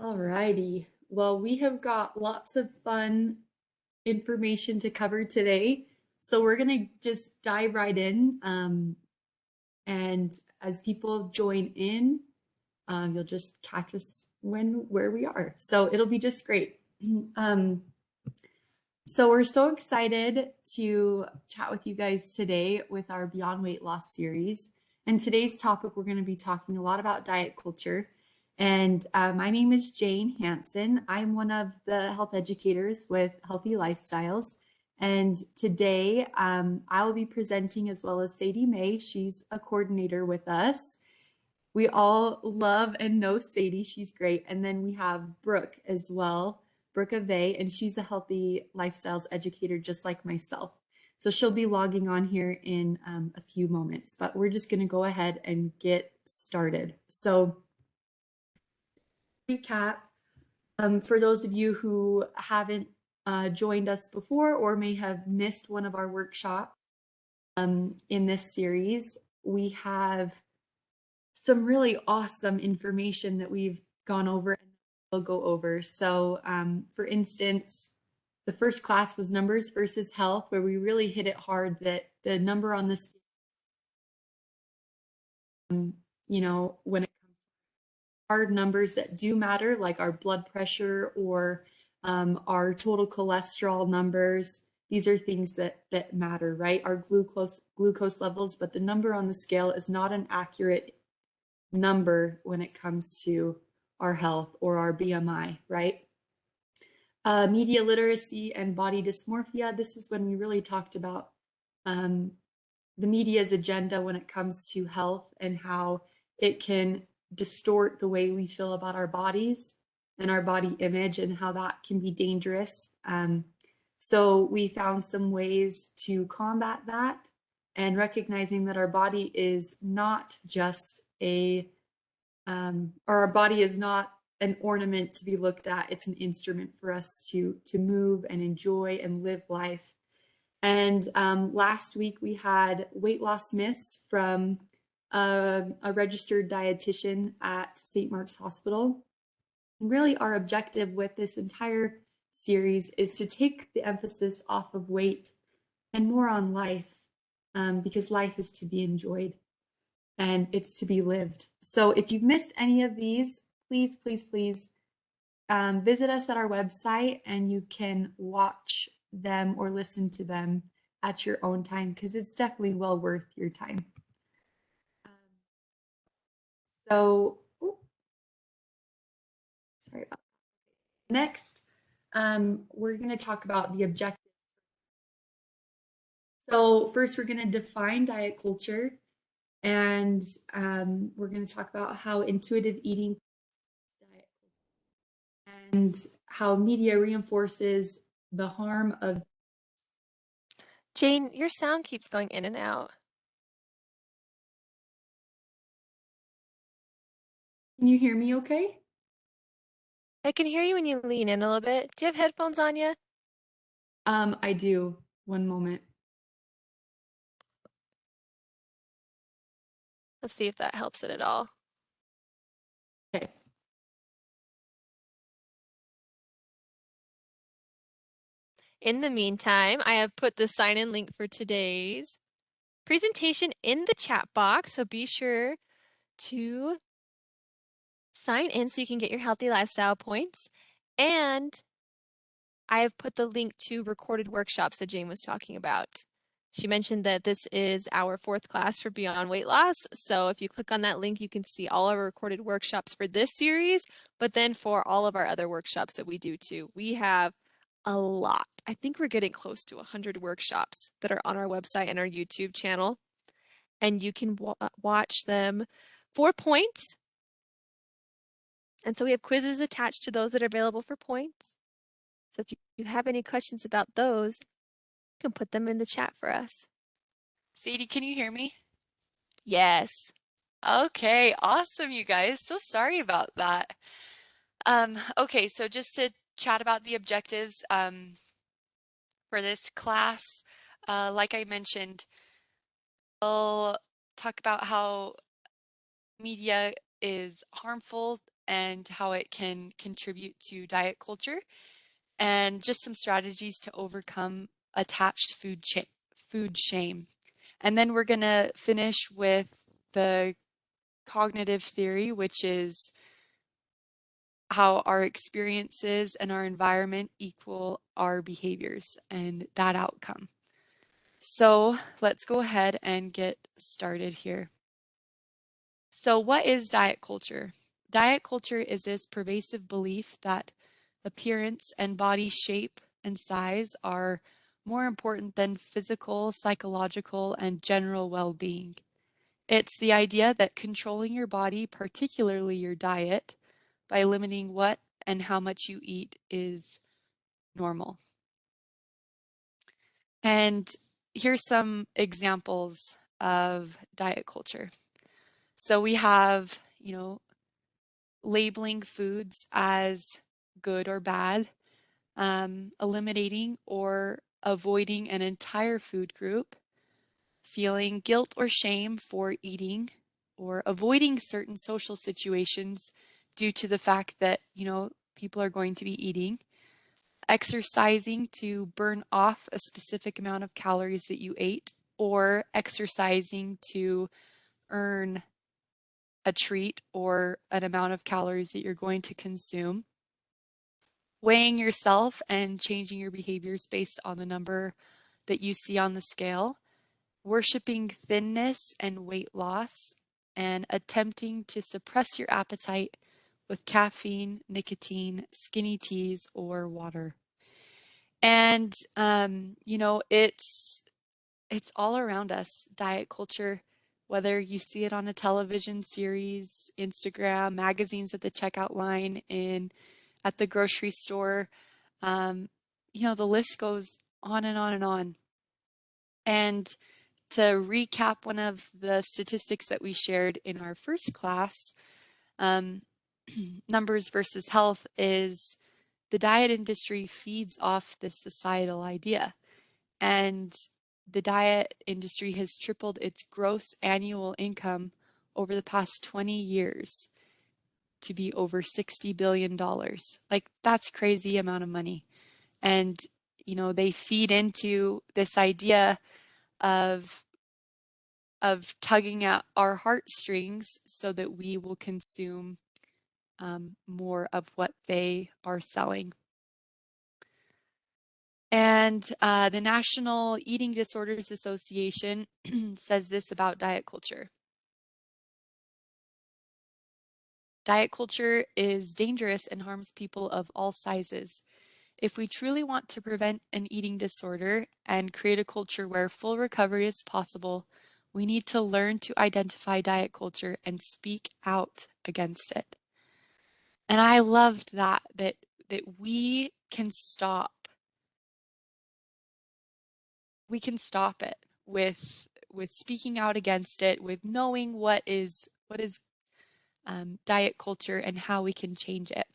Alrighty. Well, we have got lots of fun information to cover today. So we're going to just dive right in. And as people join in, you'll just catch us where we are. So it'll be just great. Um, so we're so excited to chat with you guys today with our Beyond Weight Loss series. And today's topic, we're going to be talking a lot about diet culture. And my name is Jane Hansen. I'm one of the health educators with Healthy Lifestyles. And today I will be presenting as well as Sadie May. She's a coordinator with us. We all love and know Sadie. She's great. And then we have Brooke as well, Brooke Ave, and she's a healthy lifestyles educator just like myself. So she'll be logging on here in a few moments, but we're just going to go ahead and get started. So recap, for those of you who haven't joined us before or may have missed one of our workshops in this series, we have some really awesome information that we've gone over and we'll go over. So for instance, the first class was numbers versus health, where we really hit it hard that the number on this, when it comes to hard numbers that do matter, like our blood pressure or our total cholesterol numbers, these are things that matter, right? Our glucose levels, but the number on the scale is not an accurate number when it comes to our health or our BMI, right? Media literacy and body dysmorphia. This is when we really talked about the media's agenda when it comes to health and how it can distort the way we feel about our bodies and our body image and how that can be dangerous. So we found some ways to combat that and recognizing that our body is not just or our body is not an ornament to be looked at. It's an instrument for us to move and enjoy and live life. And last week we had weight loss myths from a registered dietitian at St. Mark's Hospital. And really, our objective with this entire series is to take the emphasis off of weight and more on life, because life is to be enjoyed and it's to be lived. So if you've missed any of these, please, please, please visit us at our website and you can watch them or listen to them at your own time because it's definitely well worth your time. So, sorry about that. Next, we're going to talk about the objectives. So first, we're going to define diet culture, and we're going to talk about how intuitive eating diet and how media reinforces the harm of. Jane, your sound keeps going in and out. Can you hear me okay? I can hear you when you lean in a little bit. Do you have headphones on you? I do. One moment. Let's see if that helps it at all. Okay. In the meantime, I have put the sign-in link for today's presentation in the chat box, so be sure to sign in so you can get your healthy lifestyle points. And I have put the link to recorded workshops that Jane was talking about. She mentioned that this is our 4th class for Beyond Weight Loss. So if you click on that link, you can see all of our recorded workshops for this series, but then for all of our other workshops that we do too. We have a lot. I think we're getting close to 100 workshops that are on our website and our YouTube channel. And you can watch them for points. And so we have quizzes attached to those that are available for points. So if you have any questions about those, you can put them in the chat for us. Sadie, can you hear me? Yes. Okay, awesome, you guys. So sorry about that. Okay, so just to chat about the objectives for this class, like I mentioned, we'll talk about how media is harmful and how it can contribute to diet culture, and just some strategies to overcome attached food shame. And then we're going to finish with the cognitive theory, which is how our experiences and our environment equal our behaviors and that outcome. So let's go ahead and get started here. So what is diet culture? Diet culture is this pervasive belief that appearance and body shape and size are more important than physical, psychological, and general well-being. It's the idea that controlling your body, particularly your diet, by limiting what and how much you eat is normal. And here's some examples of diet culture. So we have, labeling foods as good or bad, eliminating or avoiding an entire food group, feeling guilt or shame for eating, or avoiding certain social situations due to the fact that, people are going to be eating, exercising to burn off a specific amount of calories that you ate, or exercising to earn a treat or an amount of calories that you're going to consume, weighing yourself and changing your behaviors based on the number that you see on the scale, worshiping thinness and weight loss, and attempting to suppress your appetite with caffeine, nicotine, skinny teas, or water. And it's all around us, diet culture, whether you see it on a television series, Instagram, magazines at the checkout line, at the grocery store. The list goes on and on and on. And to recap one of the statistics that we shared in our first class, numbers versus health, is the diet industry feeds off this societal idea. And the diet industry has tripled its gross annual income over the past 20 years to be over $60 billion. Like, that's crazy amount of money. And, they feed into this idea of tugging at our heartstrings so that we will consume more of what they are selling. And the National Eating Disorders Association says this about diet culture. Diet culture is dangerous and harms people of all sizes. If we truly want to prevent an eating disorder and create a culture where full recovery is possible, we need to learn to identify diet culture and speak out against it. And I loved that we can stop. We can stop it with speaking out against it, with knowing what is diet culture and how we can change it.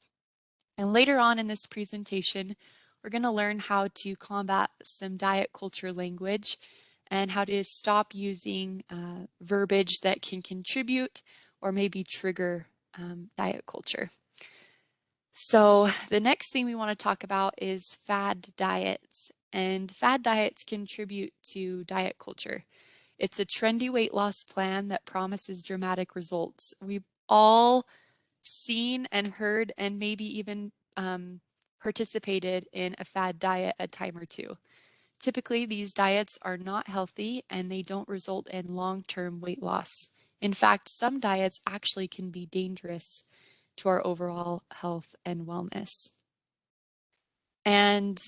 And later on in this presentation, we're going to learn how to combat some diet culture language and how to stop using verbiage that can contribute or maybe trigger diet culture. So the next thing we want to talk about is fad diets. And fad diets contribute to diet culture. It's a trendy weight loss plan that promises dramatic results. We've all seen and heard and maybe even participated in a fad diet a time or two. Typically, these diets are not healthy and they don't result in long-term weight loss. In fact, some diets actually can be dangerous to our overall health and wellness. And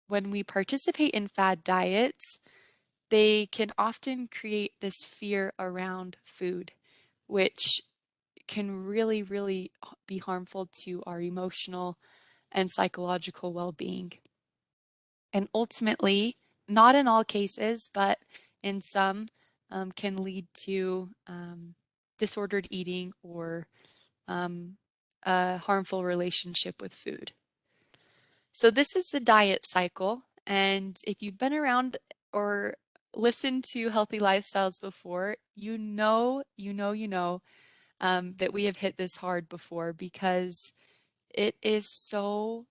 when we participate in fad diets, they can often create this fear around food, which can really, really be harmful to our emotional and psychological well-being. And ultimately, not in all cases, but in some, can lead to disordered eating or a harmful relationship with food. So this is the diet cycle. And if you've been around or listened to healthy lifestyles before, you know that we have hit this hard before because it is so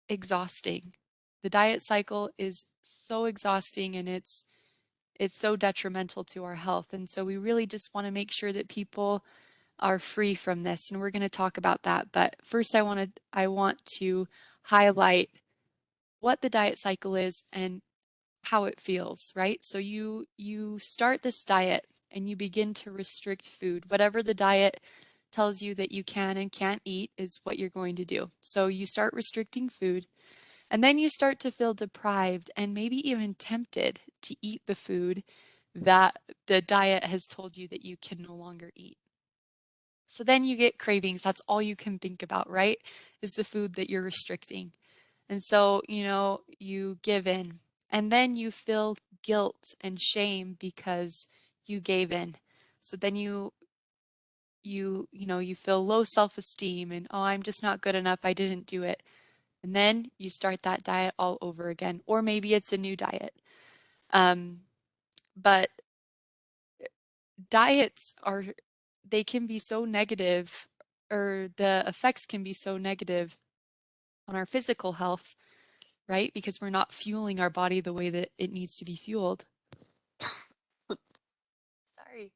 exhausting. The diet cycle is so exhausting and it's so detrimental to our health. And so we really just want to make sure that people are free from this. And we're going to talk about that. But first I want to highlight what the diet cycle is and how it feels, right? So you start this diet and you begin to restrict food. Whatever the diet tells you that you can and can't eat is what you're going to do. So you start restricting food and then you start to feel deprived and maybe even tempted to eat the food that the diet has told you that you can no longer eat. So then you get cravings. That's all you can think about, right? Is the food that you're restricting. And so, you give in. And then you feel guilt and shame because you gave in. So then you feel low self-esteem and oh, I'm just not good enough. I didn't do it. And then you start that diet all over again. Or maybe it's a new diet. But diets they can be so negative, or the effects can be so negative on our physical health, right? Because we're not fueling our body the way that it needs to be fueled. Sorry.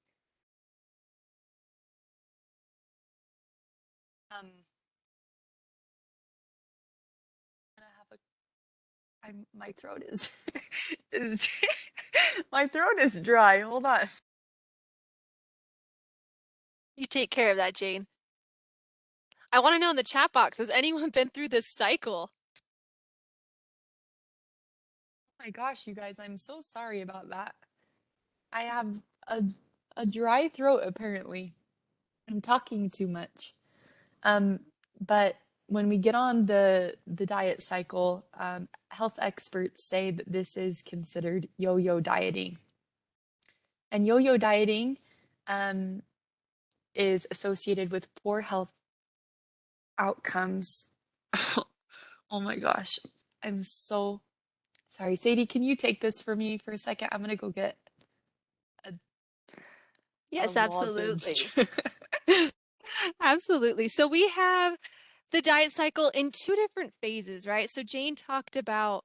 I'm gonna have my throat is is my throat is dry. Hold on. You take care of that, Jane. I want to know in the chat box, has anyone been through this cycle? Oh my gosh, you guys, I'm so sorry about that. I have a dry throat apparently. I'm talking too much. But when we get on the diet cycle, health experts say that this is considered yo-yo dieting. And yo-yo dieting is associated with poor health outcomes. Oh my gosh, I'm so sorry. Sadie, can you take this for me for a second? I'm gonna go get a Yes, lozenge. absolutely. Absolutely. So we have the diet cycle in two different phases, right? So Jane talked about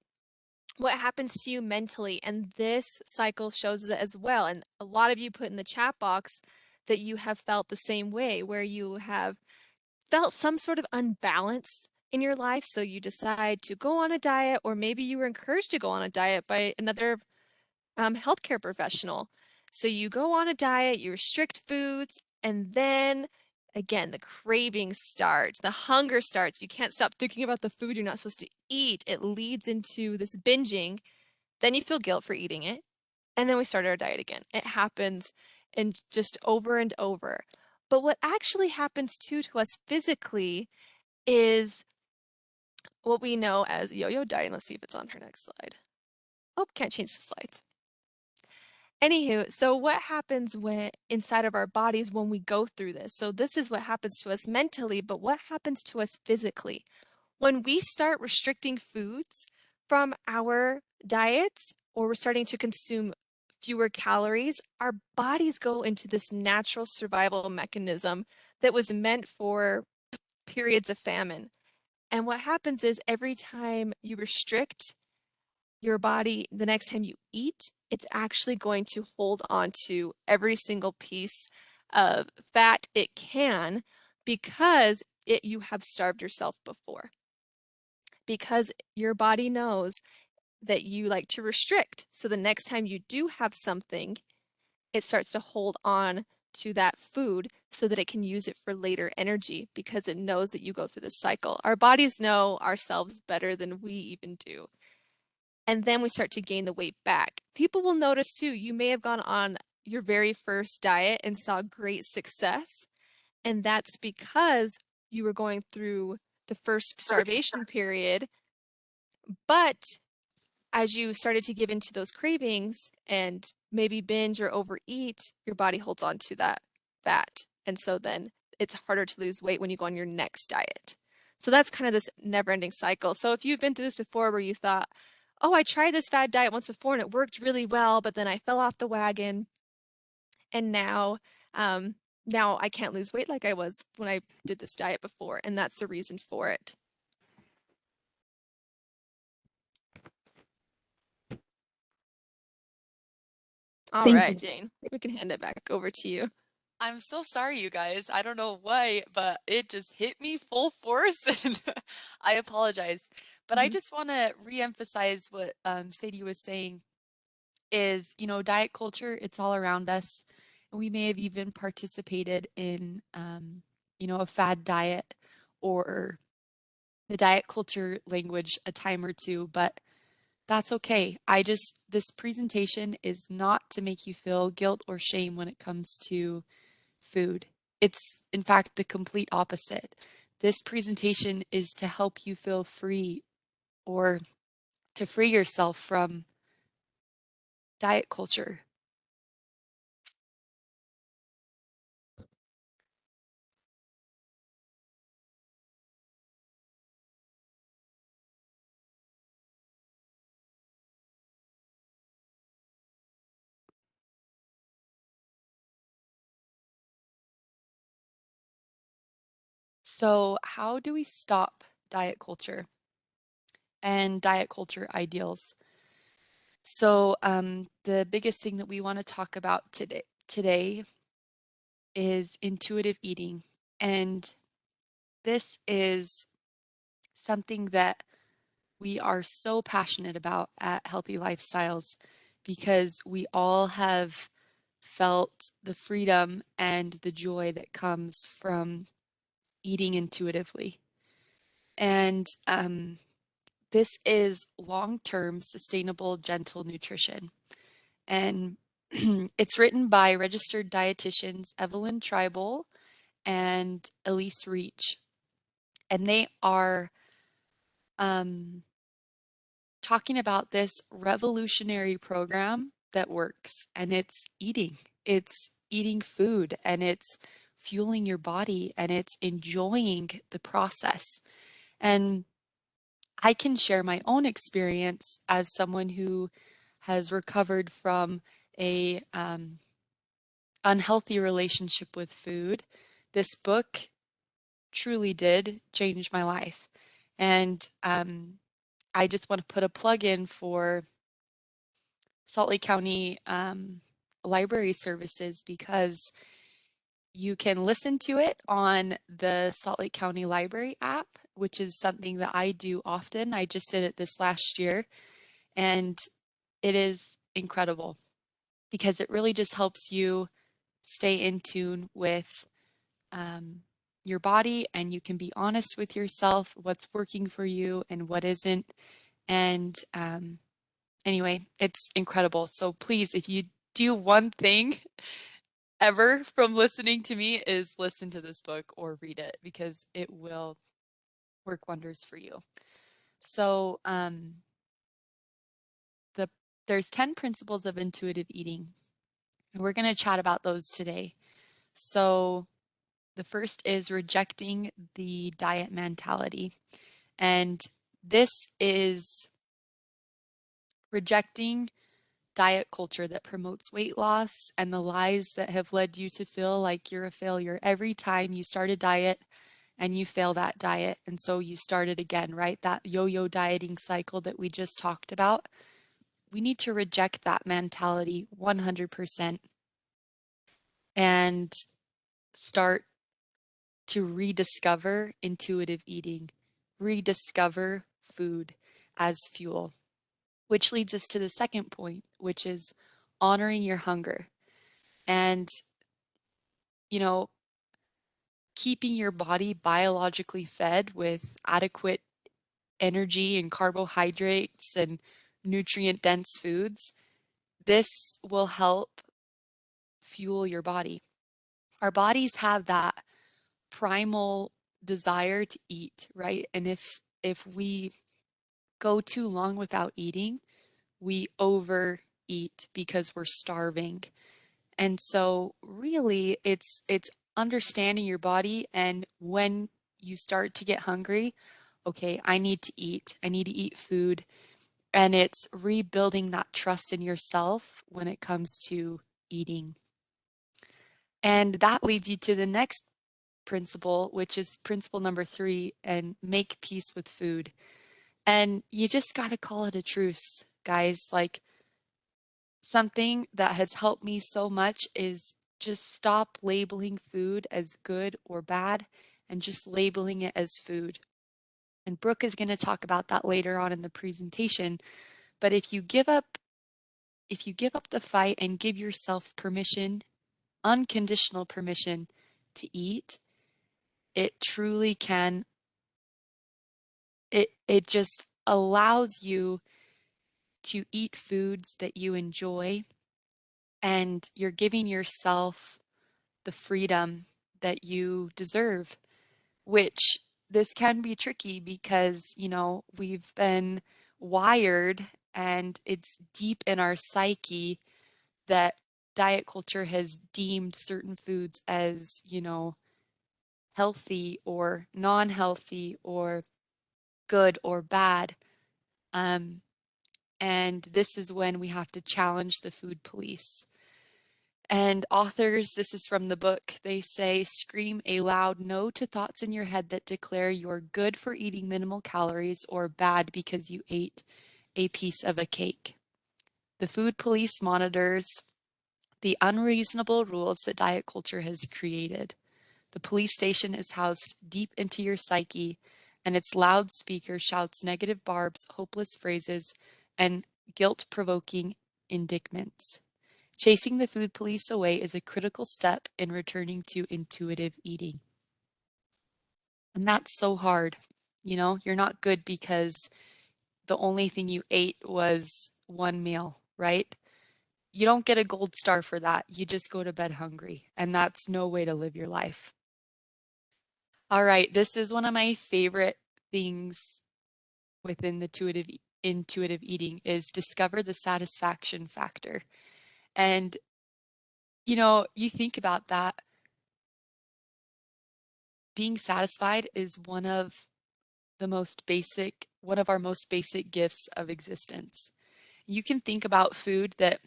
what happens to you mentally, and this cycle shows it as well. And a lot of you put in the chat box that you have felt the same way, where you have felt some sort of unbalance in your life. So you decide to go on a diet, or maybe you were encouraged to go on a diet by another healthcare professional. So you go on a diet, you restrict foods, and then again, the craving starts, the hunger starts. You can't stop thinking about the food you're not supposed to eat. It leads into this binging. Then you feel guilt for eating it. And then we start our diet again. It happens and just over and over. But what actually happens too to us physically is what we know as yo-yo dieting. Let's see if it's on her next slide. Oh, can't change the slides. Anywho, so what happens when inside of our bodies when we go through this? So this is what happens to us mentally, but what happens to us physically? When we start restricting foods from our diets, or we're starting to consume fewer calories, our bodies go into this natural survival mechanism that was meant for periods of famine. And what happens is every time you restrict your body, the next time you eat, it's actually going to hold on to every single piece of fat it can, because you have starved yourself before. Because your body knows that you like to restrict. So the next time you do have something, it starts to hold on to that food so that it can use it for later energy, because it knows that you go through this cycle. Our bodies know ourselves better than we even do. And then we start to gain the weight back. People will notice too, you may have gone on your very first diet and saw great success. And that's because you were going through the first starvation period. But as you started to give into those cravings and maybe binge or overeat, your body holds on to that fat. And so then it's harder to lose weight when you go on your next diet. So that's kind of this never-ending cycle. So if you've been through this before where you thought, oh, I tried this fad diet once before and it worked really well, but then I fell off the wagon, and now now I can't lose weight like I was when I did this diet before, and that's the reason for it. All Thank right, you. Jane, we can hand it back over to you. I'm so sorry, you guys. I don't know why, but it just hit me full force, and I apologize. But I Mhm. just want to reemphasize what Sadie was saying is, diet culture, it's all around us. And we may have even participated in, a fad diet or the diet culture language a time or two, but that's okay. This presentation is not to make you feel guilt or shame when it comes to food. It's, in fact, the complete opposite. This presentation is to help you feel free or to free yourself from diet culture. So, how do we stop diet culture and diet culture ideals? So, the biggest thing that we want to talk about today is intuitive eating. And this is something that we are so passionate about at Healthy Lifestyles because we all have felt the freedom and the joy that comes from eating intuitively. And this is long term, sustainable, gentle nutrition. And it's written by registered dietitians Evelyn Tribal and Elise Reach. And they are um, talking about this revolutionary program that works, and it's eating. It's eating food, and it's fueling your body, and it's enjoying the process. And I can share my own experience as someone who has recovered from a unhealthy relationship with food. This book truly did change my life. And I just want to put a plug in for Salt Lake County Library Services because you can listen to it on the Salt Lake County Library app, which is something that I do often. I just did it this last year, and it is incredible because it really just helps you stay in tune with um, your body, and you can be honest with yourself what's working for you and what isn't. And anyway, it's incredible. So please, if you do one thing ever from listening to me, is listen to this book or read it because it will work wonders for you. So the there's 10 principles of intuitive eating, and we're going to chat about those today. So the first is rejecting the diet mentality. And this is rejecting diet culture that promotes weight loss and the lies that have led you to feel like you're a failure every time you start a diet and you fail that diet. And so you start it again, right? That yo yo dieting cycle that we just talked about. We need to reject that mentality 100% and start to rediscover intuitive eating, rediscover food as fuel, which leads us to the second point, which is honoring your hunger. And, you know, keeping your body biologically fed with adequate energy and carbohydrates and nutrient dense foods, this will help fuel your body. Our bodies have that primal desire to eat, right? And if we go too long without eating, we overeat because we're starving. And so really it's understanding your body, and when you start to get hungry, okay, I need to eat. I need to eat food. And it's rebuilding that trust in yourself when it comes to eating. And that leads you to the next principle, which is principle number 3, and make peace with food. And you just got to call it a truce, guys. Like, something that has helped me so much is just stop labeling food as good or bad and just labeling it as food. And Brooke is going to talk about that later on in the presentation. But if you give up the fight and give yourself permission, unconditional permission to eat, it truly can, it just allows you to eat foods that you enjoy, and you're giving yourself the freedom that you deserve, which this can be tricky because, we've been wired and it's deep in our psyche that diet culture has deemed certain foods as, healthy or non-healthy or good or bad. Um, and this is when we have to challenge the food police. And authors, this is from the book, they say, scream a loud no to thoughts in your head that declare you're good for eating minimal calories or bad because you ate a piece of a cake. The food police monitors the unreasonable rules that diet culture has created. The police station is housed deep into your psyche, and its loudspeaker shouts negative barbs, hopeless phrases, and guilt-provoking indictments. Chasing the food police away is a critical step in returning to intuitive eating. And that's so hard. You're not good because the only thing you ate was one meal, right? You don't get a gold star for that. You just go to bed hungry, and that's no way to live your life. All right, this is one of my favorite things within the intuitive eating is discover the satisfaction factor. And you think about that, being satisfied is one of our most basic gifts of existence. You can think about food that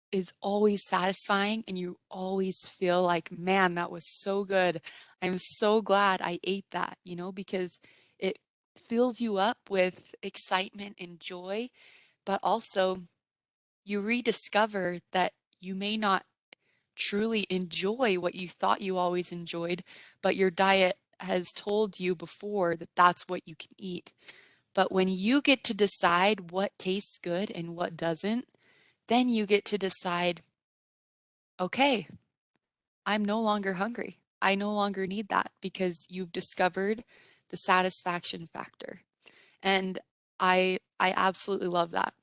is always satisfying and you always feel like, man, that was so good. I'm so glad I ate that, because it fills you up with excitement and joy, but also you rediscover that you may not truly enjoy what you thought you always enjoyed, but your diet has told you before that that's what you can eat. But when you get to decide what tastes good and what doesn't, then you get to decide, okay, I'm no longer hungry. I no longer need that because you've discovered the satisfaction factor. And I absolutely love that.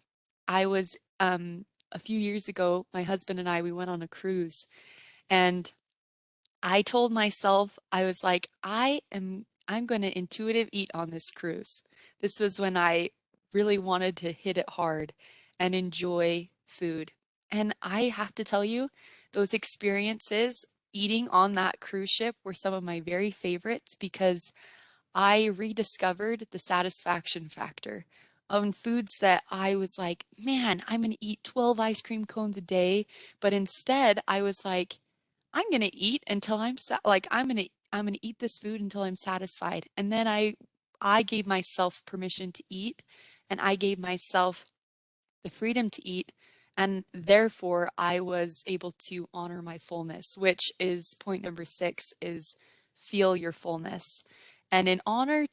I was a few years ago, my husband and I, we went on a cruise, and I told myself, I was like, I'm going to intuitive eat on this cruise. This was when I really wanted to hit it hard and enjoy food. And I have to tell you, those experiences eating on that cruise ship were some of my very favorites because I rediscovered the satisfaction factor on foods that I was like, man, I'm going to eat 12 ice cream cones a day. But instead, I was like, I'm going to eat until I'm going to eat this food until I'm satisfied. And then I gave myself permission to eat, and I gave myself the freedom to eat, and therefore I was able to honor my fullness, which is point number 6, is feel your fullness. And in order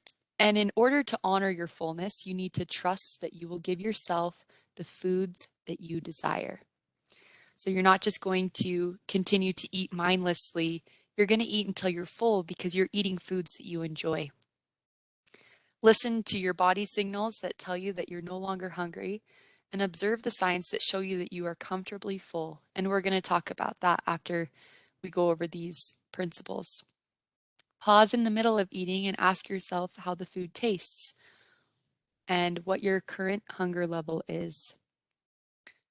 to honor your fullness, you need to trust that you will give yourself the foods that you desire. So you're not just going to continue to eat mindlessly, you're going to eat until you're full because you're eating foods that you enjoy. Listen to your body signals that tell you that you're no longer hungry, and observe the signs that show you that you are comfortably full. And we're going to talk about that after we go over these principles. Pause in the middle of eating and ask yourself how the food tastes and what your current hunger level is.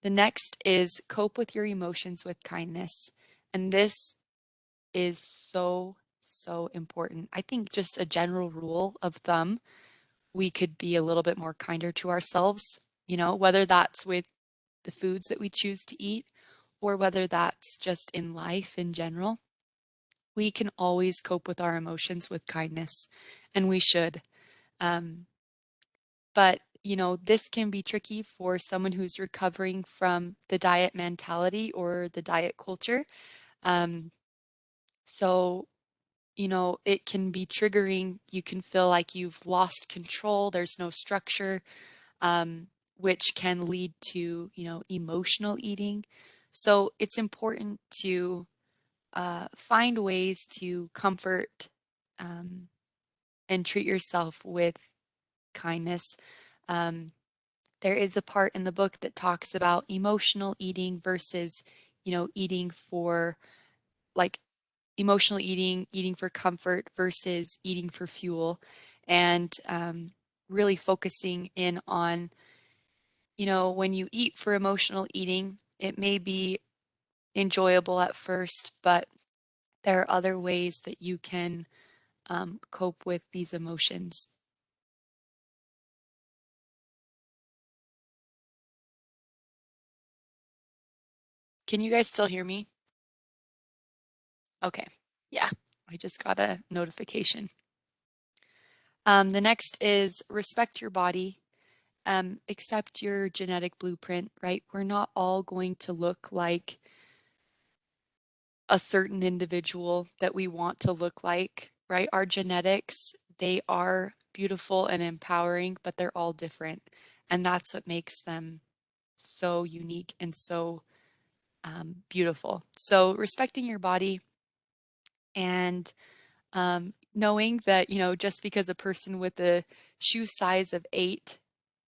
The next is cope with your emotions with kindness. And this is so, so important. I think just a general rule of thumb, we could be a little bit more kinder to ourselves, whether that's with the foods that we choose to eat or whether that's just in life in general, we can always cope with our emotions with kindness, and we should. Um, but this can be tricky for someone who's recovering from the diet mentality or the diet culture. Um, so, it can be triggering. You can feel like you've lost control. There's no structure, um, which can lead to, emotional eating. So it's important to find ways to comfort um, and treat yourself with kindness. Um, there is a part in the book that talks about emotional eating versus, eating for like emotional eating, eating for comfort versus eating for fuel, and really focusing in on, when you eat for emotional eating, it may be enjoyable at first, but there are other ways that you can cope with these emotions. Can you guys still hear me? Okay. Yeah, I just got a notification. The next is respect your body. Accept your genetic blueprint, right? We're not all going to look like a certain individual that we want to look like, right? Our genetics, they are beautiful and empowering, but they're all different. And that's what makes them so unique and so beautiful. So respecting your body and knowing that, just because a person with a shoe size of 8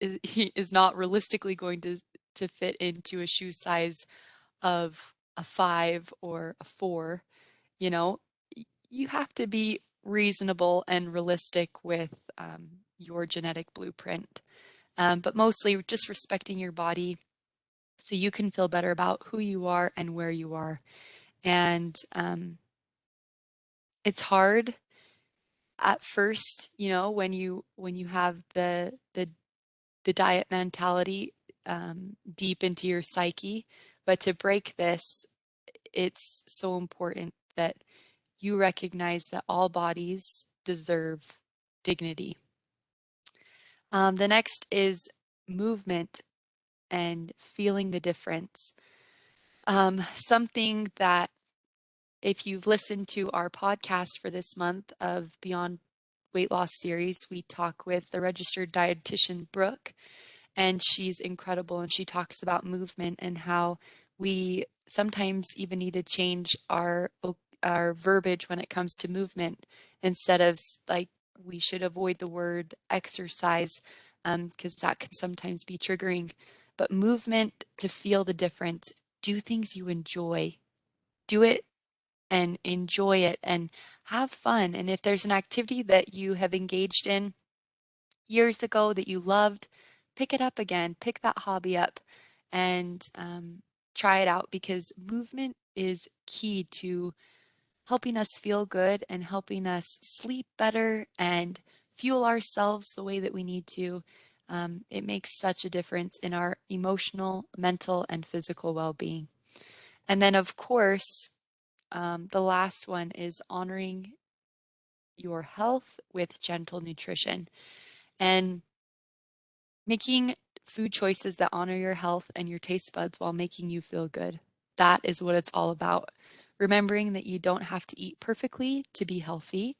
is not realistically going to fit into a shoe size of a 5 or a 4, you know, you have to be reasonable and realistic with your genetic blueprint. But mostly just respecting your body so you can feel better about who you are and where you are. And it's hard at first, when you have the diet mentality deep into your psyche. But to break this, it's so important that you recognize that all bodies deserve dignity. The next is movement and feeling the difference. Something that, if you've listened to our podcast for this month of Beyond Weight Loss series, we talk with the registered dietitian, Brooke, and she's incredible. And she talks about movement and how we sometimes even need to change our verbiage when it comes to movement. Instead of like, we should avoid the word exercise because that can sometimes be triggering. But movement, to feel the difference, do things you enjoy, do it and enjoy it and have fun. And if there's an activity that you have engaged in years ago that you loved, pick it up again, pick that hobby up and try it out, because movement is key to helping us feel good and helping us sleep better and fuel ourselves the way that we need to. It makes such a difference in our emotional, mental, and physical well being. And then, of course, the last one is honoring your health with gentle nutrition and making food choices that honor your health and your taste buds while making you feel good. That is what it's all about. Remembering that you don't have to eat perfectly to be healthy,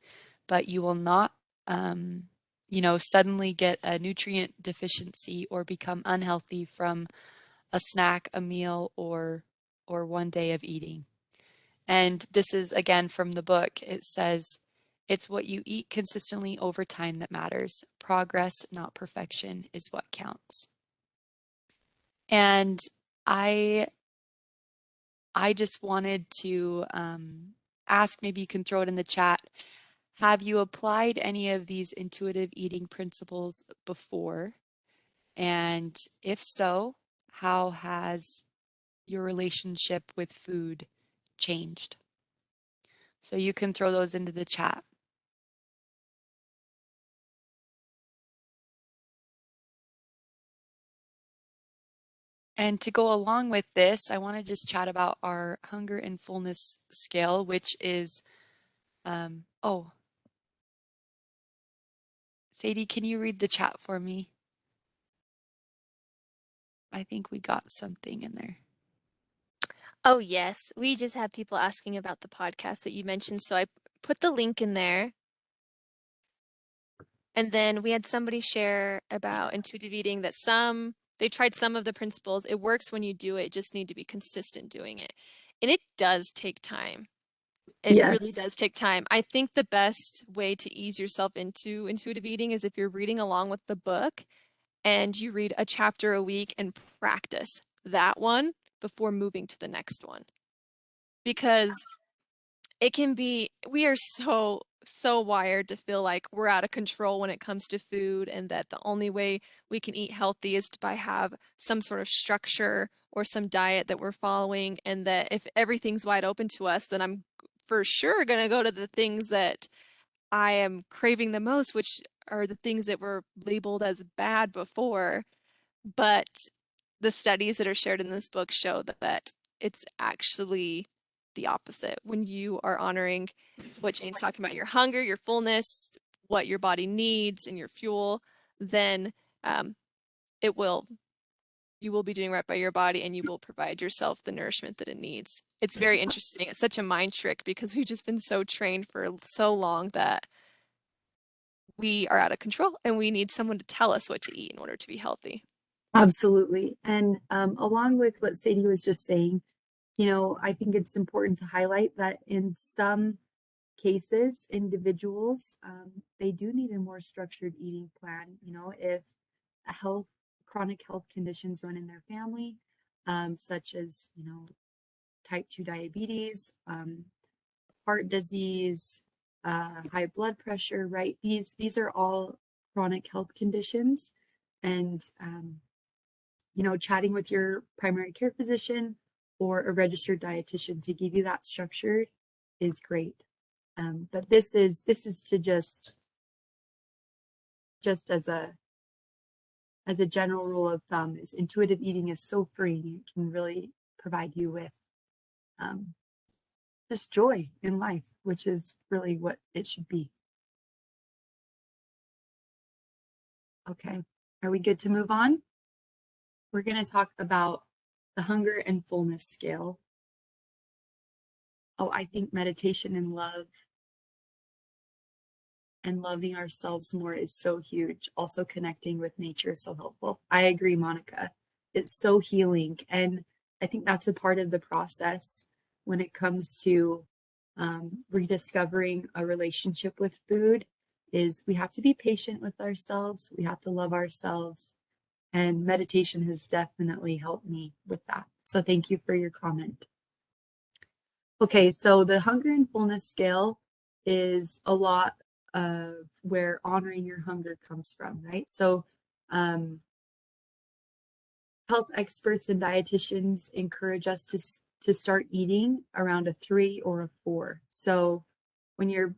but you will not, suddenly get a nutrient deficiency or become unhealthy from a snack, a meal, or one day of eating. And this is again from the book. It says, it's what you eat consistently over time that matters. Progress, not perfection, is what counts. And I just wanted to ask, maybe you can throw it in the chat. Have you applied any of these intuitive eating principles before? And if so, how has your relationship with food changed? So you can throw those into the chat. And to go along with this, I want to just chat about our hunger and fullness scale, which is, oh, Sadie, can you read the chat for me? I think we got something in there. Oh, yes. We just have people asking about the podcast that you mentioned, so I put the link in there. And then we had somebody share about intuitive eating that they tried some of the principles. It works when you do it, just need to be consistent doing it. And it does take time. It really Yes. does take time. I think the best way to ease yourself into intuitive eating is if you're reading along with the book and you read a chapter a week and practice that one before moving to the next one. Because we are so wired to feel like we're out of control when it comes to food, and that the only way we can eat healthy is by have some sort of structure or some diet that we're following, and that if everything's wide open to us, then I'm for sure going to go to the things that I am craving the most, which are the things that were labeled as bad before. But the studies that are shared in this book show that it's actually the opposite. When you are honoring what Jane's talking about, your hunger, your fullness, what your body needs, and your fuel, then it will you will be doing right by your body, and you will provide yourself the nourishment that it needs. It's very interesting. It's such a mind trick because we've just been so trained for so long that we are out of control and we need someone to tell us what to eat in order to be healthy. Absolutely. And along with what Sadie was just saying, I think it's important to highlight that in some cases, individuals, they do need a more structured eating plan. If chronic health conditions run in their family, such as, type 2 diabetes, heart disease, high blood pressure, right? These are all chronic health conditions. And, chatting with your primary care physician or a registered dietitian to give you that structure is great. But this is to just as a general rule of thumb, is intuitive eating is so freeing. It can really provide you with just joy in life, which is really what it should be. Okay, are we good to move on? We're going to talk about the hunger and fullness scale. Oh, I think meditation and love and loving ourselves more is so huge. Also connecting with nature is so helpful. I agree, Monica. It's so healing. And I think that's a part of the process when it comes to rediscovering a relationship with food, is we have to be patient with ourselves. We have to love ourselves. And meditation has definitely helped me with that. So thank you for your comment. Okay, so the hunger and fullness scale is a lot of where honoring your hunger comes from, right? So health experts and dietitians encourage us to start eating around a 3 or a 4. So when you're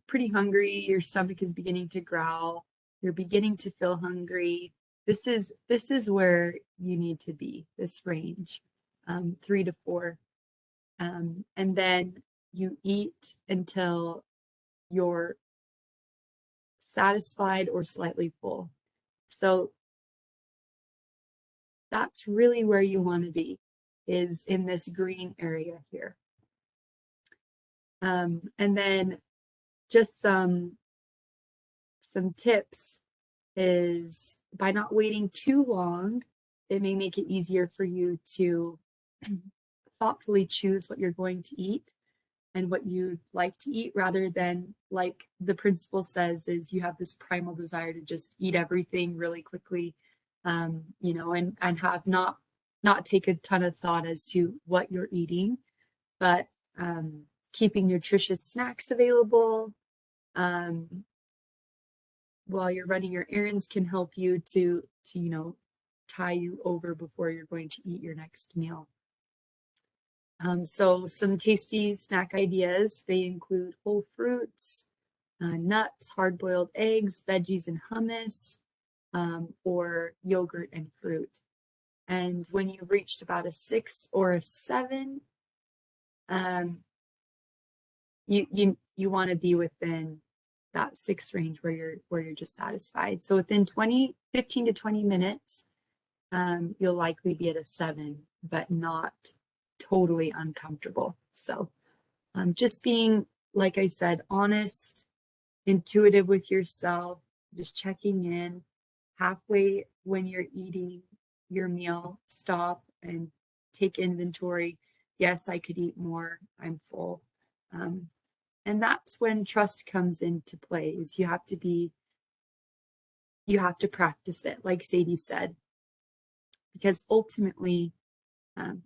pretty hungry, your stomach is beginning to growl, you're beginning to feel hungry, this is where you need to be, this range, 3 to 4. And then you eat until you're satisfied or slightly full. So that's really where you want to be, is in this green area here. And then just some tips is, by not waiting too long, it may make it easier for you to thoughtfully choose what you're going to eat and what you'd like to eat, rather than, like the principle says, is you have this primal desire to just eat everything really quickly, and have not take a ton of thought as to what you're eating, but keeping nutritious snacks available while you're running your errands can help you to tie you over before you're going to eat your next meal. So some tasty snack ideas, they include whole fruits, nuts, hard-boiled eggs, veggies, and hummus. or yogurt and fruit. And when you've reached about a 6 or a 7, you want to be within that 6 range where you're just satisfied. So within 15 to 20 minutes, you'll likely be at a 7, but not totally uncomfortable. So just being, like I said, honest, intuitive with yourself, just checking in halfway when you're eating your meal, stop and take inventory. Yes, I could eat more. I'm full. And that's when trust comes into play, is you have to practice it, like Sadie said, because ultimately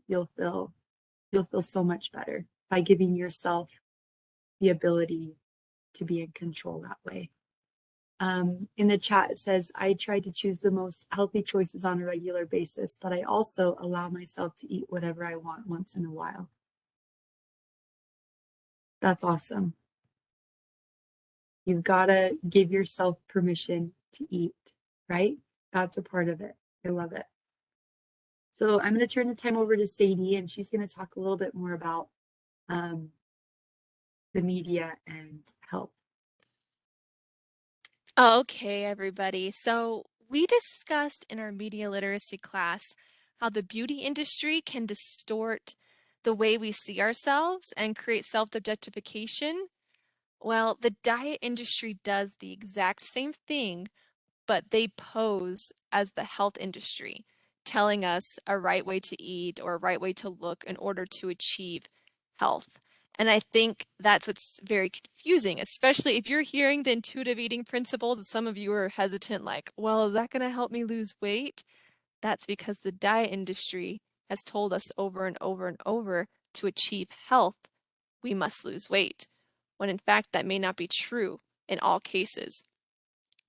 you'll feel so much better by giving yourself the ability to be in control that way. In the chat, it says, I try to choose the most healthy choices on a regular basis, but I also allow myself to eat whatever I want once in a while. That's awesome. You've got to give yourself permission to eat, right? That's a part of it. I love it. So I'm going to turn the time over to Sadie, and she's going to talk a little bit more about the media and health. Okay, everybody. So we discussed in our media literacy class how the beauty industry can distort the way we see ourselves and create self-objectification. Well, the diet industry does the exact same thing, but they pose as the health industry, telling us a right way to eat or a right way to look in order to achieve health. And I think that's what's very confusing, especially if you're hearing the intuitive eating principles and some of you are hesitant, like, well, is that going to help me lose weight? That's because the diet industry has told us over and over and over to achieve health, we must lose weight, when in fact that may not be true in all cases.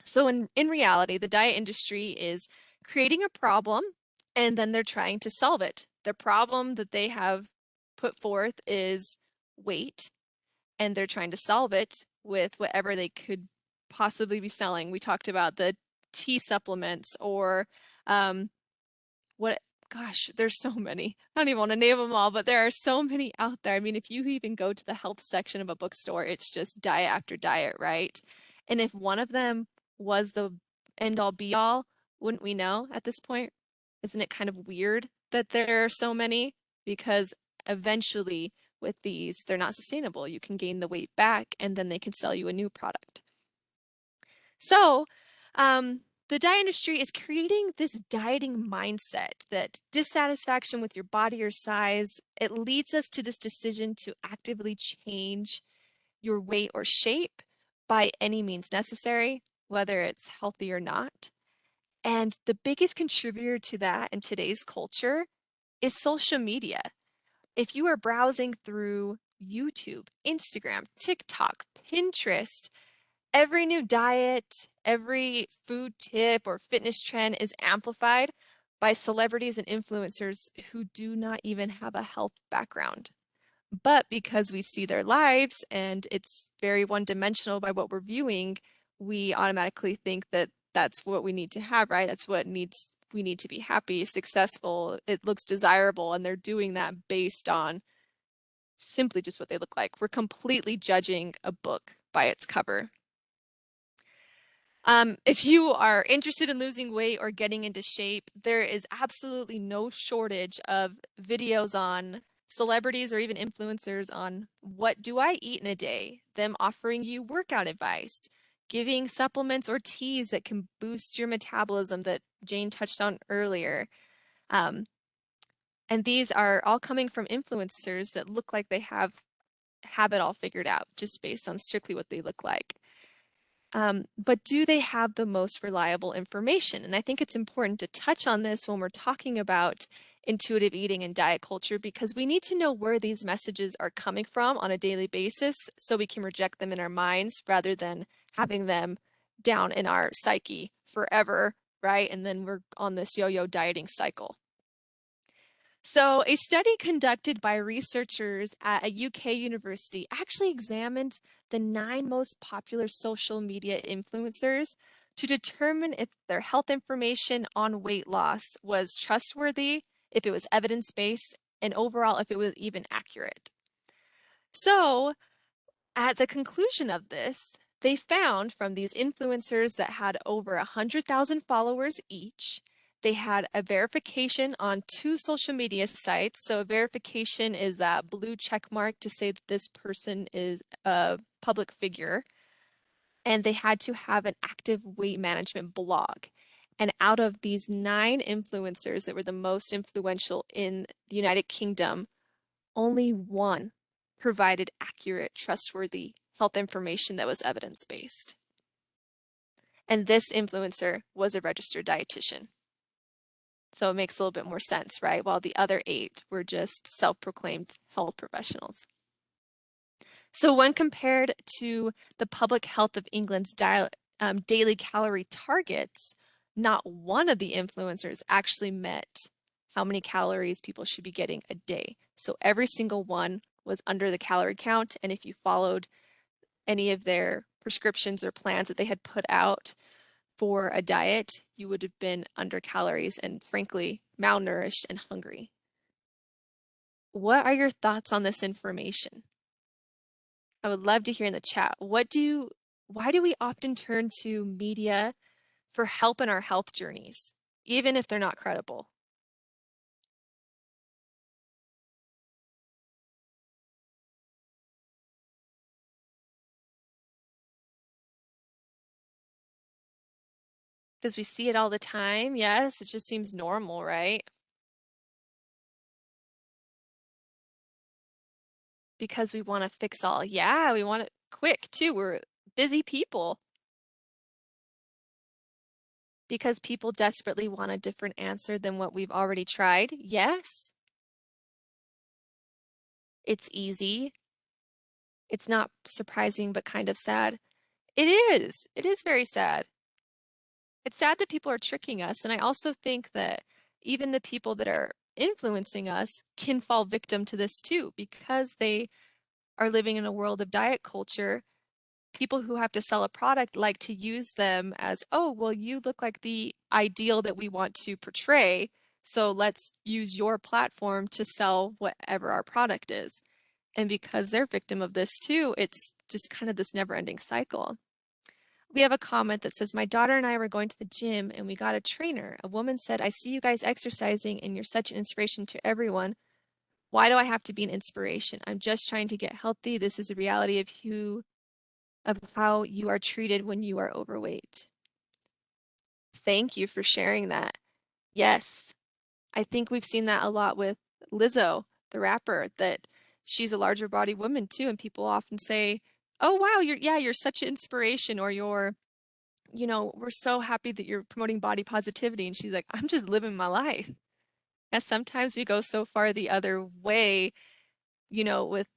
So in reality, the diet industry is creating a problem and then they're trying to solve it. The problem that they have put forth is weight, and they're trying to solve it with whatever they could possibly be selling. We talked about the tea supplements or what, gosh, there's so many. I don't even want to name them all, but there are so many out there. I mean, if you even go to the health section of a bookstore, it's just diet after diet, right? And if one of them was the end all be all, wouldn't we know at this point? Isn't it kind of weird that there are so many? Because eventually with these, they're not sustainable. You can gain the weight back and then they can sell you a new product. So, the diet industry is creating this dieting mindset that dissatisfaction with your body or size, it leads us to this decision to actively change your weight or shape by any means necessary, whether it's healthy or not. And the biggest contributor to that in today's culture is social media. If you are browsing through YouTube, Instagram, TikTok, Pinterest, every new diet, every food tip or fitness trend is amplified by celebrities and influencers who do not even have a health background. But because we see their lives and it's very one-dimensional by what we're viewing, we automatically think that that's what we need to have, right? That's what we need to be happy, successful, it looks desirable, and they're doing that based on simply just what they look like. We're completely judging a book by its cover. If you are interested in losing weight or getting into shape, there is absolutely no shortage of videos on celebrities or even influencers on what do I eat in a day, them offering you workout advice, giving supplements or teas that can boost your metabolism that Jane touched on earlier. And these are all coming from influencers that look like they have it all figured out just based on strictly what they look like. But do they have the most reliable information? And I think it's important to touch on this when we're talking about intuitive eating and diet culture, because we need to know where these messages are coming from on a daily basis so we can reject them in our minds rather than having them down in our psyche forever, right? And then we're on this yo-yo dieting cycle. So, a study conducted by researchers at a UK university actually examined the 9 most popular social media influencers to determine if their health information on weight loss was trustworthy, if it was evidence-based, and overall if it was even accurate. So at the conclusion of this, they found from these influencers that had over 100,000 followers each, they had a verification on 2 social media sites. So a verification is that blue check mark to say that this person is a public figure. And they had to have an active weight management blog. And out of these 9 influencers that were the most influential in the United Kingdom, only 1 provided accurate, trustworthy health information that was evidence-based. And this influencer was a registered dietitian. So it makes a little bit more sense, right? While the other 8 were just self-proclaimed health professionals. So when compared to the Public Health of England's daily calorie targets, not one of the influencers actually met how many calories people should be getting a day. So every single one was under the calorie count. And if you followed any of their prescriptions or plans that they had put out for a diet, you would have been under calories and frankly, malnourished and hungry. What are your thoughts on this information? I would love to hear in the chat. Why do we often turn to media for help in our health journeys, even if they're not credible? Because we see it all the time. Yes, it just seems normal, right? Because we want to fix all. Yeah, we want it quick too. We're busy people. Because people desperately want a different answer than what we've already tried. Yes. It's easy. It's not surprising, but kind of sad. It is. It is very sad. It's sad that people are tricking us. And I also think that even the people that are influencing us can fall victim to this too, because they are living in a world of diet culture. People who have to sell a product like to use them as, oh, well, you look like the ideal that we want to portray. So let's use your platform to sell whatever our product is. And because they're victim of this too, it's just kind of this never-ending cycle. We have a comment that says, my daughter and I were going to the gym and we got a trainer. A woman said, I see you guys exercising and you're such an inspiration to everyone. Why do I have to be an inspiration? I'm just trying to get healthy. This is the reality of how you are treated when you are overweight. Thank you for sharing that. Yes, I think we've seen that a lot with Lizzo, the rapper, that she's a larger body woman too. And people often say, oh, wow, you're such an inspiration, or we're so happy that you're promoting body positivity. And she's like, I'm just living my life. And sometimes we go so far the other way, with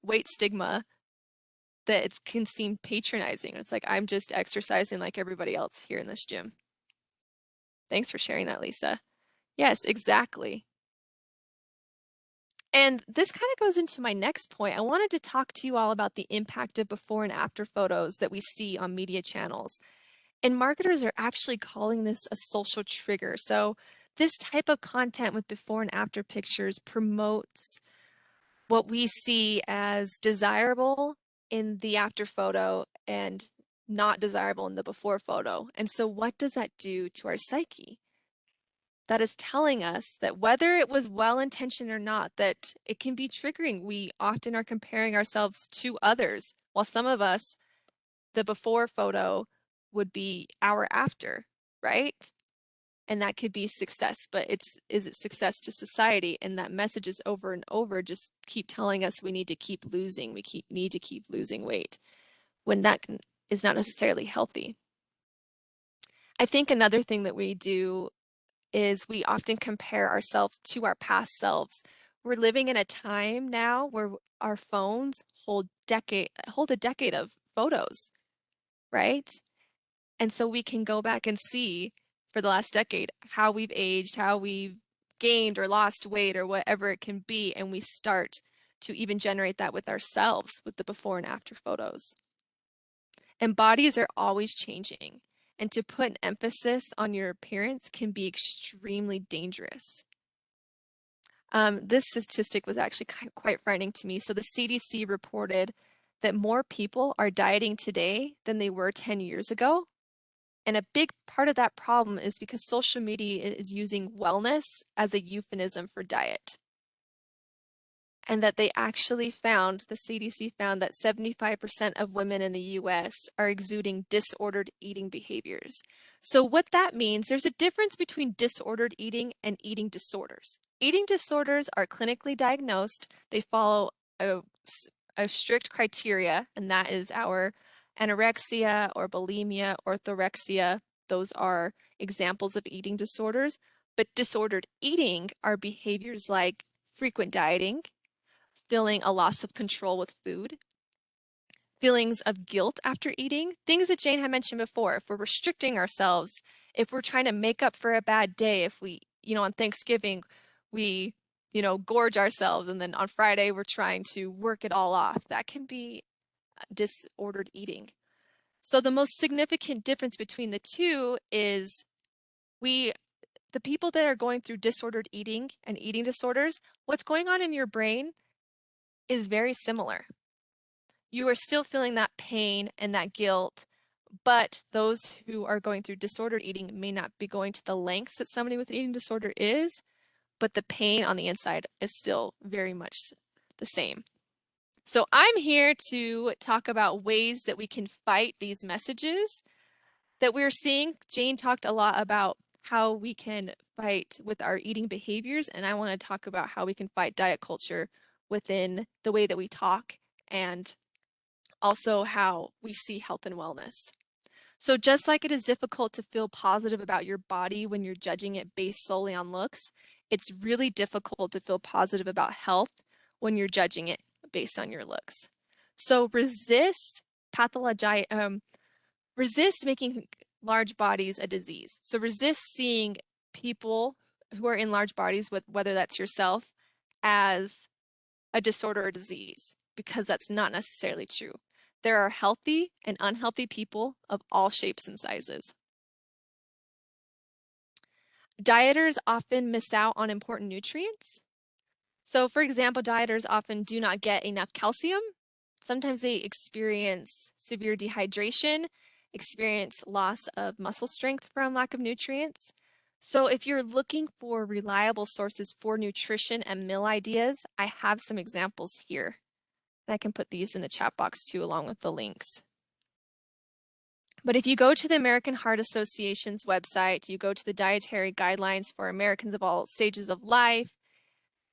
weight stigma, that it can seem patronizing. It's like, I'm just exercising like everybody else here in this gym. Thanks for sharing that, Lisa. Yes, exactly. And this kind of goes into my next point. I wanted to talk to you all about the impact of before and after photos that we see on media channels. And marketers are actually calling this a social trigger. So this type of content with before and after pictures promotes what we see as desirable in the after photo and not desirable in the before photo. And so what does that do to our psyche? That is telling us that whether it was well-intentioned or not, that it can be triggering. We often are comparing ourselves to others, while some of us, the before photo would be our after, right? And that could be success, but is it success to society? And that message is over and over, just keep telling us we need to keep losing, need to keep losing weight, when that is not necessarily healthy. I think another thing that we do is we often compare ourselves to our past selves. We're living in a time now where our phones hold a decade of photos, right? And so we can go back and see for the last decade how we've aged, how we've gained or lost weight or whatever it can be. And we start to even generate that with ourselves with the before and after photos. And bodies are always changing. and to put an emphasis on your appearance can be extremely dangerous. This statistic was actually quite frightening to me. So the CDC reported that more people are dieting today than they were 10 years ago. And a big part of that problem is because social media is using wellness as a euphemism for diet. And that they actually found, the CDC found that 75% of women in the US are exuding disordered eating behaviors. So what that means, there's a difference between disordered eating and eating disorders. Eating disorders are clinically diagnosed. They follow a strict criteria, and that is our anorexia or bulimia, orthorexia. Those are examples of eating disorders. But disordered eating are behaviors like frequent dieting, feeling a loss of control with food, feelings of guilt after eating, things that Jane had mentioned before. If we're restricting ourselves, if we're trying to make up for a bad day, if we, on Thanksgiving, we, gorge ourselves, and then on Friday, we're trying to work it all off, that can be disordered eating. So the most significant difference between the two is the people that are going through disordered eating and eating disorders, what's going on in your brain is very similar. You are still feeling that pain and that guilt, but those who are going through disordered eating may not be going to the lengths that somebody with an eating disorder is, but the pain on the inside is still very much the same. So I'm here to talk about ways that we can fight these messages that we're seeing. Jane talked a lot about how we can fight with our eating behaviors, and I want to talk about how we can fight diet culture within the way that we talk and also how we see health and wellness. So just like it is difficult to feel positive about your body when you're judging it based solely on looks, it's really difficult to feel positive about health when you're judging it based on your looks. So resist making large bodies a disease. So resist seeing people who are in large bodies, whether that's yourself, as a disorder or disease, because that's not necessarily true. There are healthy and unhealthy people of all shapes and sizes. Dieters often miss out on important nutrients. So for example, dieters often do not get enough calcium. Sometimes they experience severe dehydration, experience loss of muscle strength from lack of nutrients. So if you're looking for reliable sources for nutrition and meal ideas, I have some examples here. And I can put these in the chat box too, along with the links. But if you go to the American Heart Association's website, you go to the Dietary Guidelines for Americans of all stages of life,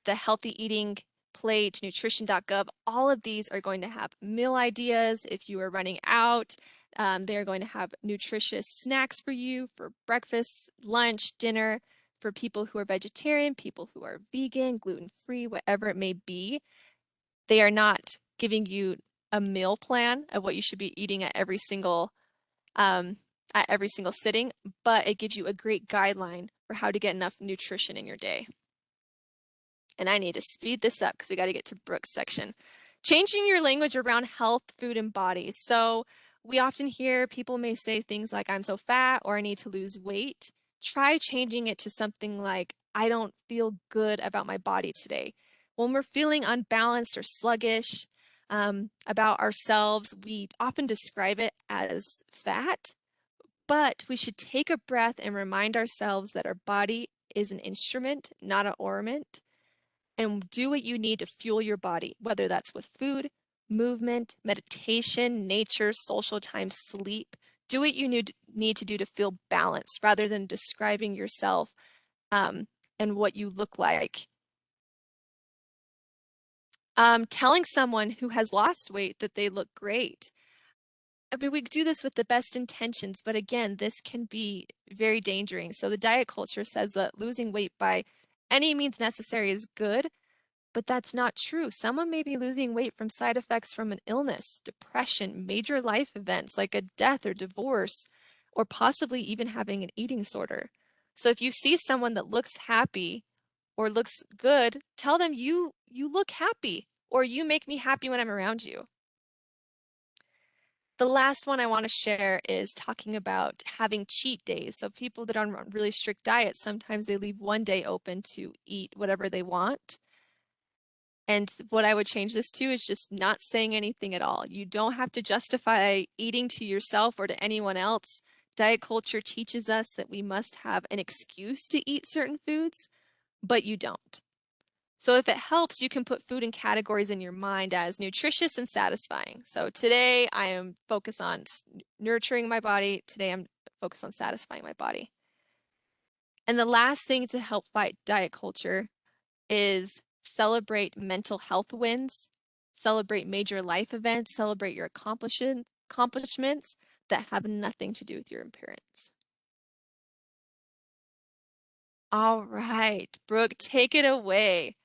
the Healthy Eating Plate, nutrition.gov, all of these are going to have meal ideas. If you are running out, they're going to have nutritious snacks for you for breakfast, lunch, dinner, for people who are vegetarian, people who are vegan, gluten-free, whatever it may be. They are not giving you a meal plan of what you should be eating at every single sitting, but it gives you a great guideline for how to get enough nutrition in your day. And I need to speed this up because we got to get to Brooke's section. Changing your language around health, food, and body. So we often hear people may say things like, I'm so fat, or I need to lose weight. Try changing it to something like, I don't feel good about my body today. When we're feeling unbalanced or sluggish about ourselves, we often describe it as fat, but we should take a breath and remind ourselves that our body is an instrument, not an ornament, and do what you need to fuel your body, whether that's with food, movement, meditation, nature, social time, sleep. Do what you need to do to feel balanced rather than describing yourself and what you look like. Telling someone who has lost weight that they look great. I mean, we do this with the best intentions, but again, this can be very dangerous. So the diet culture says that losing weight by any means necessary is good, but that's not true. Someone may be losing weight from side effects from an illness, depression, major life events like a death or divorce, or possibly even having an eating disorder. So if you see someone that looks happy or looks good, tell them you look happy, or you make me happy when I'm around you. The last one I want to share is talking about having cheat days. So people that are on really strict diets, sometimes they leave one day open to eat whatever they want. And what I would change this to is just not saying anything at all. You don't have to justify eating to yourself or to anyone else. Diet culture teaches us that we must have an excuse to eat certain foods, but you don't. So if it helps, you can put food in categories in your mind as nutritious and satisfying. So today I am focused on nurturing my body. Today I'm focused on satisfying my body. And the last thing to help fight diet culture is celebrate mental health wins, celebrate major life events, celebrate your accomplishments that have nothing to do with your appearance. All right, Brooke, take it away.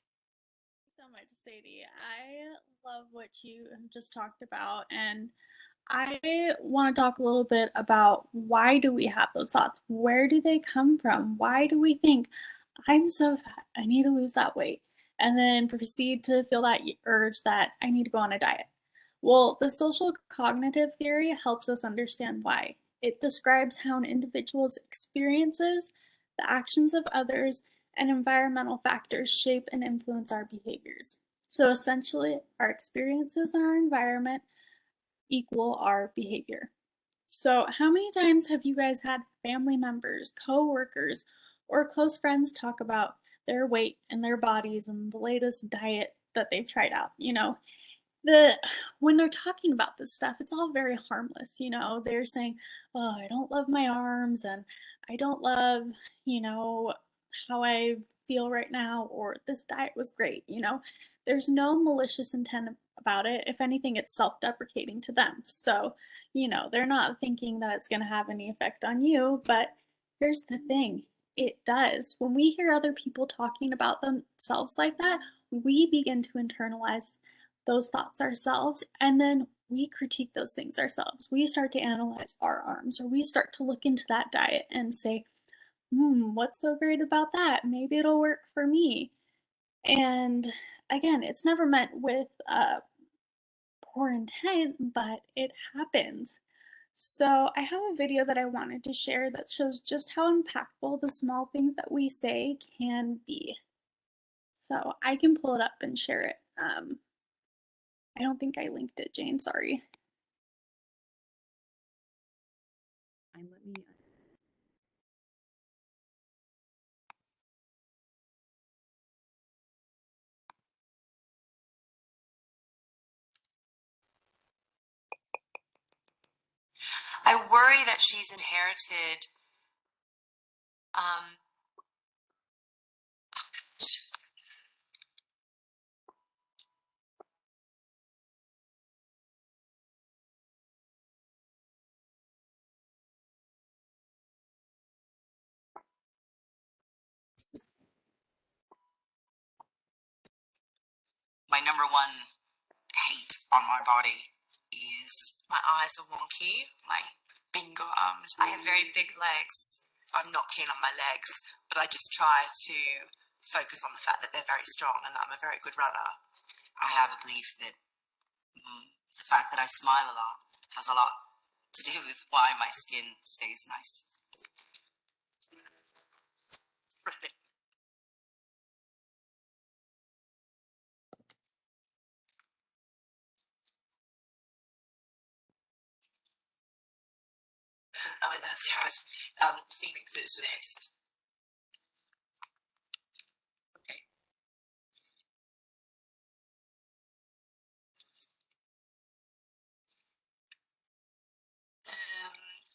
So much, Sadie. I love what you have just talked about, and I want to talk a little bit about why do we have those thoughts? Where do they come from? Why do we think I'm so fat, I need to lose that weight, and then proceed to feel that urge that I need to go on a diet? Well, the social cognitive theory helps us understand why. It describes how an individual's experiences, the actions of others, and environmental factors shape and influence our behaviors. So essentially, our experiences and our environment equal our behavior. So, how many times have you guys had family members, co-workers, or close friends talk about their weight and their bodies and the latest diet that they've tried out? The when they're talking about this stuff, it's all very harmless. They're saying, "Oh, I don't love my arms, and I don't love, you know, how I feel right now," or "This diet was great." There's no malicious intent about it. If anything, it's self-deprecating to them. So, they're not thinking that it's going to have any effect on you. But here's the thing. It does. When we hear other people talking about themselves like that, we begin to internalize those thoughts ourselves, and then we critique those things ourselves. We start to analyze our arms, or we start to look into that diet and say, what's so great about that? Maybe it'll work for me. And again, it's never meant with poor intent, but it happens. So I have a video that I wanted to share that shows just how impactful the small things that we say can be. So I can pull it up and share it. I don't think I linked it, Jane, sorry. And let me. I worry that she's inherited um, my number one hate on my body is my eyes are wonky, my bingo arms. I have very big legs. I'm not keen on my legs, but I just try to focus on the fact that they're very strong and that I'm a very good runner. I have a belief that the fact that I smile a lot has a lot to do with why my skin stays nice. Oh, that's right. Feelings is next. Okay.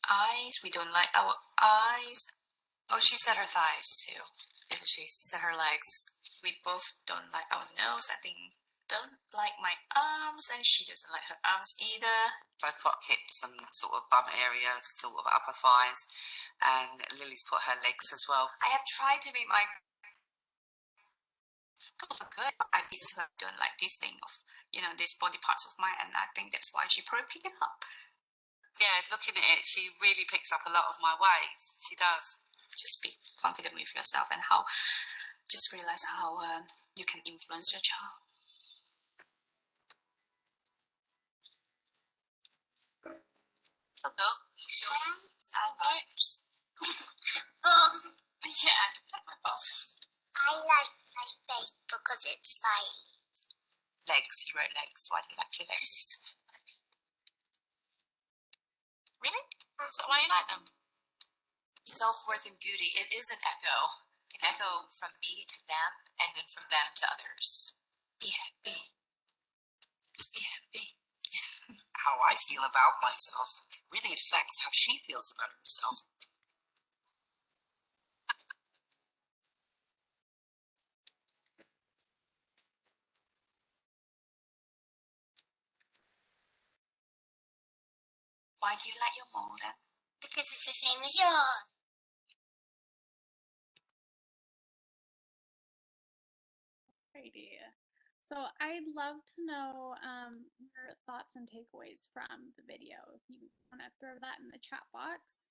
Eyes. We don't like our eyes. Oh, she said her thighs too. And she said her legs. We both don't like our nose. I think don't like my arms, and she doesn't like her arms either. So I put hips and sort of bum areas, sort of upper thighs, and Lily's put her legs as well. I have tried to make my good. I just don't like this thing of these body parts of mine, and I think that's why she probably picked it up. Yeah, looking at it, she really picks up a lot of my ways. She does. Just be confident with yourself and just realize how you can influence your child. Yeah, I like my face because it's smiley. Legs, you wrote legs. Why do you like your legs? Really? Is that why you like them? Self-worth and beauty, it is an echo. An echo from me to them, and then from them to others. Be happy. Just be happy. How I feel about myself really affects how she feels about herself. Why do you like your mole then? Because it's the same as yours. Righty. So I'd love to know your thoughts and takeaways from the video. If you want to throw that in the chat box.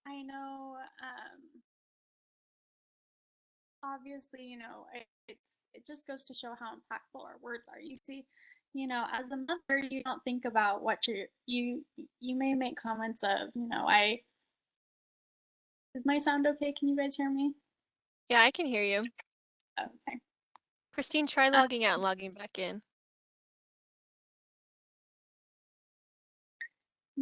I know, obviously, it just goes to show how impactful our words are. You see, as a mother, you don't think about what you may make comments of, is my sound okay? Can you guys hear me? Yeah, I can hear you. Okay. Christine, try logging out and logging back in.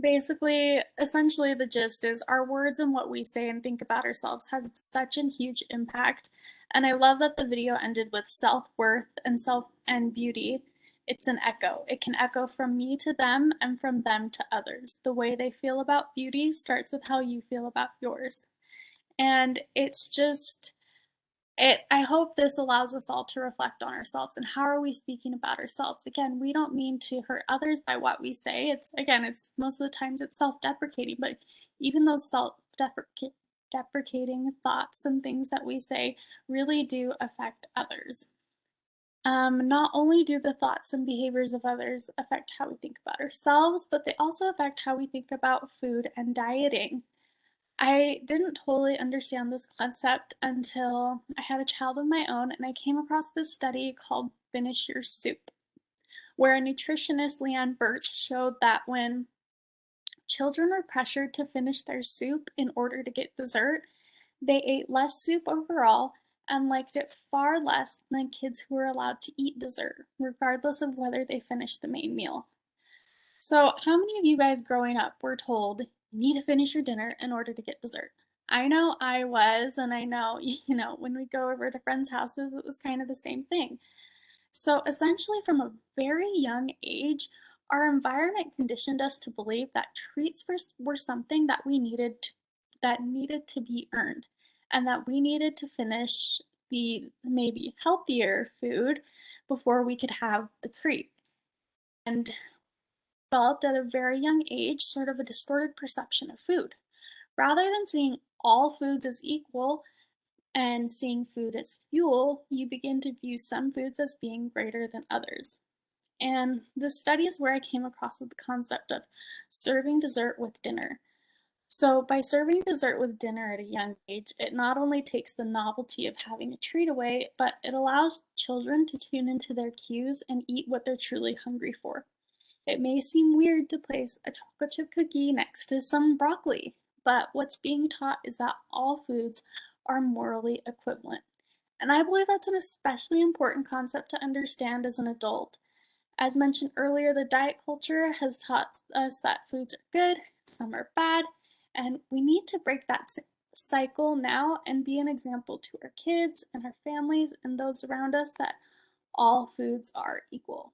Basically, essentially, the gist is our words and what we say and think about ourselves has such a huge impact. And I love that the video ended with self-worth and beauty. It's an echo. It can echo from me to them and from them to others. The way they feel about beauty starts with how you feel about yours. And it's just I hope this allows us all to reflect on ourselves and how are we speaking about ourselves. Again, we don't mean to hurt others by what we say. It's most of the times it's self-deprecating, but even those self-deprecating thoughts and things that we say really do affect others. Not only do the thoughts and behaviors of others affect how we think about ourselves, but they also affect how we think about food and dieting. I didn't totally understand this concept until I had a child of my own, and I came across this study called Finish Your Soup, where a nutritionist, Leanne Birch, showed that when children were pressured to finish their soup in order to get dessert, they ate less soup overall and liked it far less than kids who were allowed to eat dessert, regardless of whether they finished the main meal. So, how many of you guys growing up were told you need to finish your dinner in order to get dessert? I know I was, and I know, when we go over to friends' houses, it was kind of the same thing. So, essentially, from a very young age, our environment conditioned us to believe that treats were something that that needed to be earned, and that we needed to finish the maybe healthier food before we could have the treat. And developed at a very young age sort of a distorted perception of food. Rather than seeing all foods as equal and seeing food as fuel, you begin to view some foods as being greater than others. And this study is where I came across the concept of serving dessert with dinner. So, by serving dessert with dinner at a young age, it not only takes the novelty of having a treat away, but it allows children to tune into their cues and eat what they're truly hungry for. It may seem weird to place a chocolate chip cookie next to some broccoli, but what's being taught is that all foods are morally equivalent. And I believe that's an especially important concept to understand as an adult. As mentioned earlier, the diet culture has taught us that foods are good, some are bad, and we need to break that cycle now and be an example to our kids and our families and those around us that all foods are equal.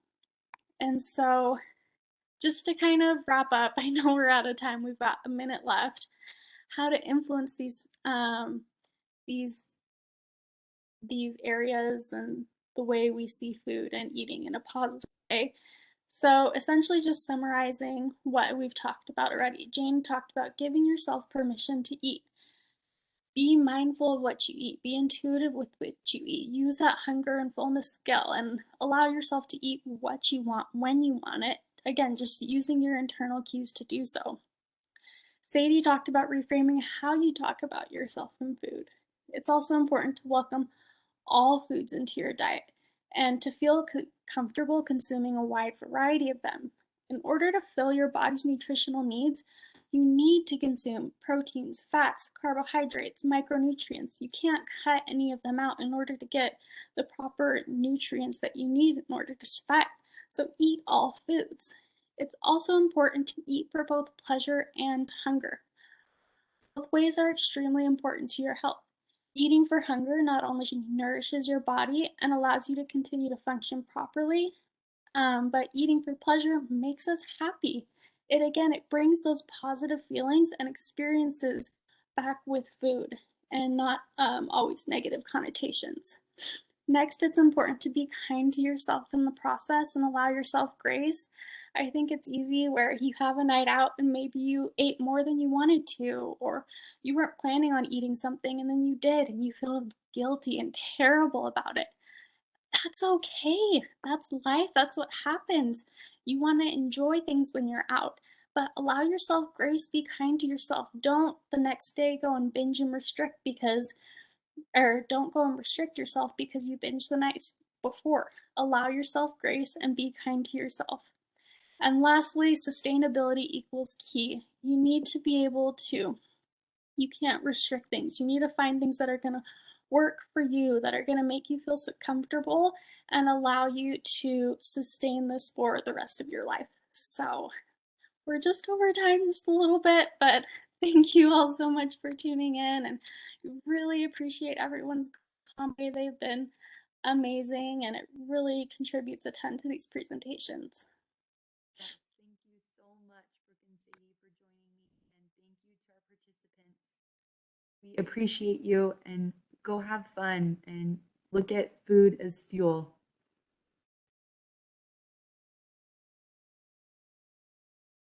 And so, just to kind of wrap up, I know we're out of time. We've got a minute left. How to influence these areas and the way we see food and eating in a positive way. So essentially, just summarizing what we've talked about already. Jane talked about giving yourself permission to eat. Be mindful of what you eat. Be intuitive with what you eat. Use that hunger and fullness scale and allow yourself to eat what you want when you want it. Again, just using your internal cues to do so. Sadie talked about reframing how you talk about yourself and food. It's also important to welcome all foods into your diet. and to feel comfortable consuming a wide variety of them. In order to fill your body's nutritional needs, you need to consume proteins, fats, carbohydrates, micronutrients. You can't cut any of them out in order to get the proper nutrients that you need in order to survive. So eat all foods. It's also important to eat for both pleasure and hunger. Both ways are extremely important to your health. Eating for hunger not only nourishes your body and allows you to continue to function properly, but eating for pleasure makes us happy. It brings those positive feelings and experiences back with food and not always negative connotations. Next, it's important to be kind to yourself in the process and allow yourself grace. I think it's easy where you have a night out and maybe you ate more than you wanted to, or you weren't planning on eating something and then you did and you feel guilty and terrible about it. That's okay. That's life. That's what happens. You want to enjoy things when you're out, but allow yourself grace. Be kind to yourself. Don't the next day go and binge and restrict or don't go and restrict yourself because you binged the nights before. Allow yourself grace and be kind to yourself. And lastly, sustainability equals key. You need to be able to, you can't restrict things. You need to find things that are going to work for you, that are going to make you feel so comfortable and allow you to sustain this for the rest of your life. So we're just over time just a little bit, but thank you all so much for tuning in, and really appreciate everyone's comment. They've been amazing, and it really contributes a ton to these presentations. Yes, thank you so much, Brooke and Sadie, for joining me, and thank you to our participants. We appreciate you, and go have fun and look at food as fuel.